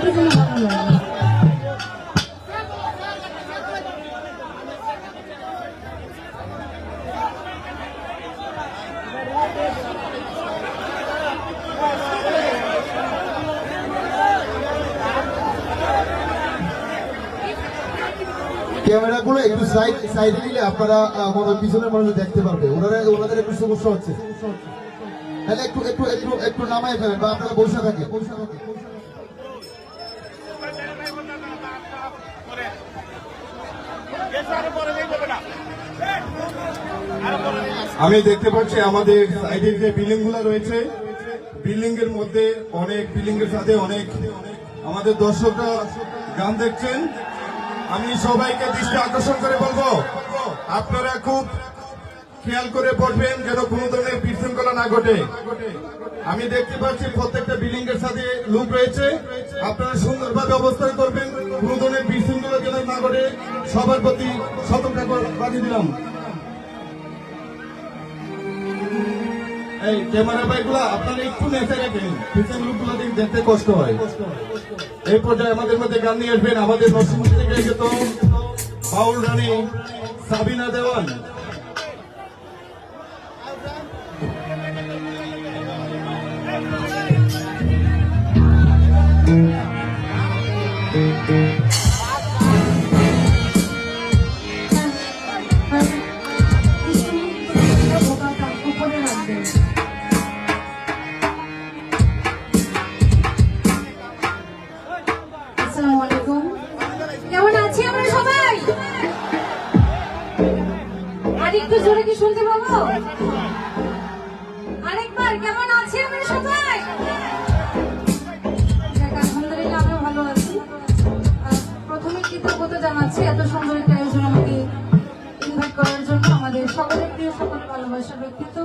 সবার জন্য ভালো লাগে। ক্যামেরাগুলো একটু সাইডে নিলে আপনারা পিছনের মানুষ দেখতে পারবে, ওনাদের একটু সমস্যা হচ্ছে। তাহলে একটু একটু একটু একটু নামাই ফেলেন বা আপনারা বসে থাকে। আমি দেখতে পাচ্ছি আমাদের সাইডের যে বিল্ডিং গুলো রয়েছে, বিল্ডিং এর মধ্যে অনেক বিল্ডিং এর সাথে অনেক আমাদের দর্শকরা গান দেখছেন। আমি সবাইকে দৃষ্টি আকর্ষণ করে বলবো, আপনারা খুব খেয়াল করে পড়বেন যেন কোনো ধরনের বিশৃঙ্খলা না ঘটে। আমি দেখতে পাচ্ছি প্রত্যেকটা বিল্ডিং এর সাথে লোক রয়েছে, আপনারা সুন্দরভাবে অবস্থান করবেন, কোনো ধরনের বিশৃঙ্খলা যেন না ঘটে সবার প্রতি সতর্কতা বাজিয়ে দিলাম। এই ক্যামেরা ভাইগুলা আপনারা একটু নেচে রাখেন, পিছন লোকগুলো দেখতে কষ্ট হয়। এই পর্যায়ে আমাদের মধ্যে গান নিয়ে আসবেন আমাদের নরসিংদী থেকে এসে বাউল রানী সাবিনা দেওয়ান। কেমন আছি আমরা সবাই? আরেকটু জোরে কি শুনতে পাবো? আরেকবার কেমন আছি আমরা সবাই? আলহামদুলিল্লাহ আমরা ভালো আছি। প্রথমে কৃতজ্ঞতা জানাচ্ছি এত সুন্দর একটা আয়োজন আমাকে ইনভাইট করার জন্য। আমাদের সকলের প্রিয় সকলের ভালোবাসার ব্যক্তিত্ব